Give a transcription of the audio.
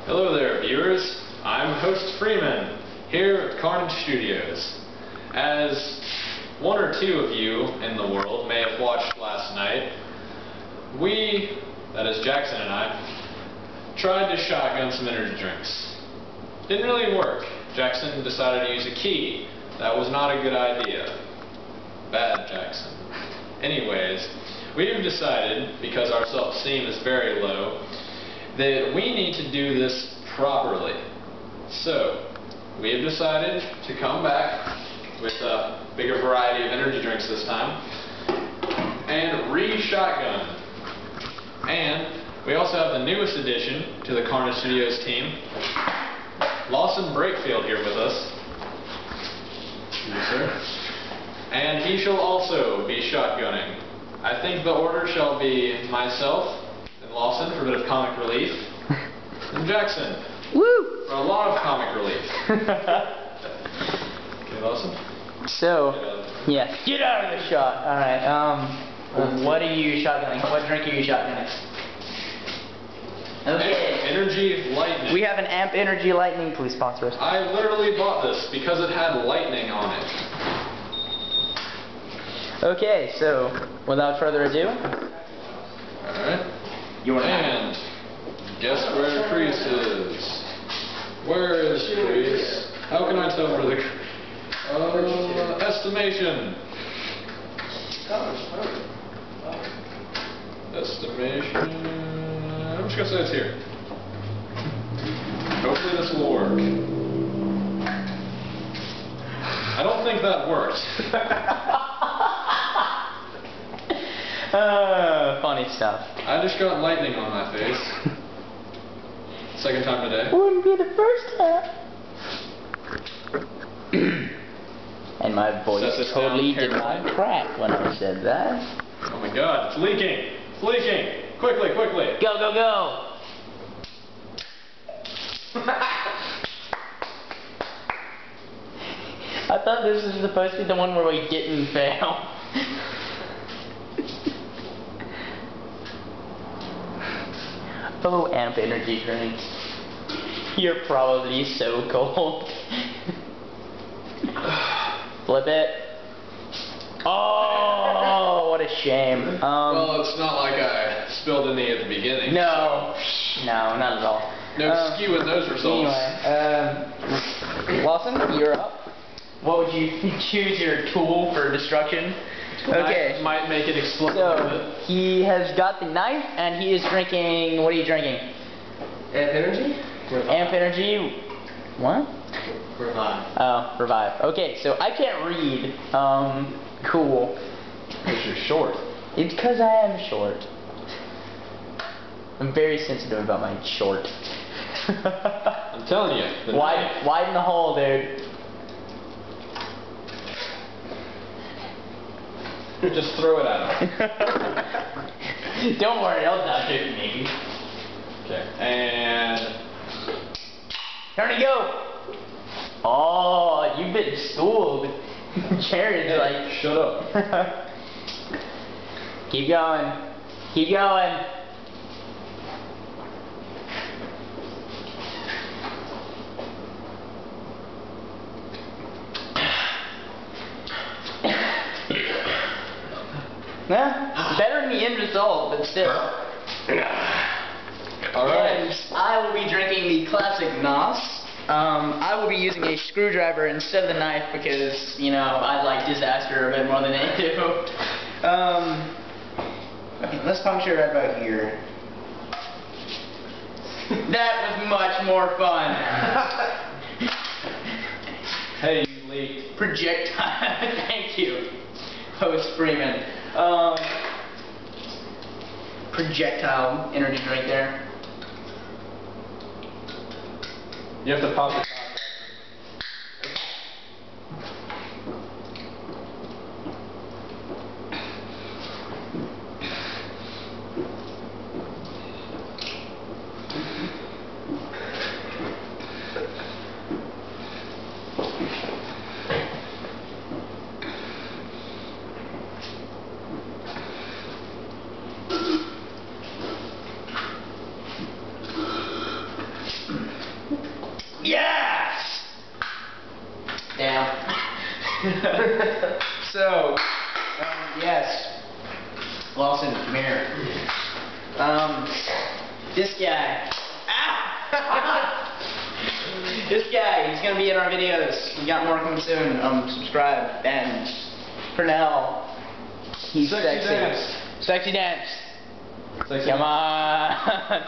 Hello there, viewers. I'm host Freeman, here at Carnage Studios. As one or two of you in the world may have watched last night, we, that is Jackson and I, tried to shotgun some energy drinks. Didn't really work. Jackson decided to use a key. That was not a good idea. Bad Jackson. Anyways, we've decided, because our self-esteem is very low, that we need to do this properly. So, we have decided to come back with a bigger variety of energy drinks this time and re-shotgun. And we also have the newest addition to the Carnage Studios team, Lawson Brakefield, here with us. Yes, sir. And he shall also be shotgunning. I think the order shall be myself and Lawson for a bit of comic relief, and Jackson Woo! for a lot of comic relief. Okay, Lawson? So, yeah, get out of the shot. Alright, what are you shotgunning? What drink are you shotgunning? Okay. Energy Lightning. We have an Amp Energy Lightning. Please sponsor us. I literally bought this because it had lightning on it. Okay, so, without further ado. Alright. And guess where Crease is? Where is Crease? How can I tell where the estimation. Estimation. I'm just gonna say it's here. Hopefully this will work. I don't think that worked. Funny stuff. I just got lightning on my face. Second time today. Wouldn't be the first time. And my voice totally did not crack when I said that. Oh my god, it's leaking! It's leaking! Quickly, quickly! Go, go, go! I thought this was supposed to be the one where we didn't fail. Oh, Amp Energy drinks. You're probably so cold. Flip it. Oh, what a shame. Well, it's not like I spilled any at the beginning. No, so. No, not at all. No skew in those results. Anyway, Lawson, you're up. What would you choose your tool for destruction? Okay. Might make it explode. So, he has got the knife, and he is drinking, what are you drinking? Amp Energy? Amp Energy, what? Revive. Oh, Revive. Okay, so I can't read. Cool. Because you're short. It's because I am short. I'm very sensitive about my short. I'm telling you. Widen the hole, dude. Just throw it at him. Don't worry, I'll dodge it, maybe. Okay, and... Turn and go! Oh, you've been schooled. Jared's like... Shut up. Keep going. Keep going. Nah, better than the end result, but still. Alright. And I will be drinking the classic NOS. I will be using a screwdriver instead of the knife because, you know, I like disaster a bit more than they do. Okay, let's puncture right about here. That was much more fun. Hey, you leaked. Projectile. Thank you, host Freeman. Projectile energy drink there. You have to pop the top. Yes! Down. So, yes. Lawson, come here. This guy. Ah! This guy, he's gonna be in our videos. We got more coming soon. Subscribe. And for now, he's sexy. Dance. Sexy dance. Sexy Come on.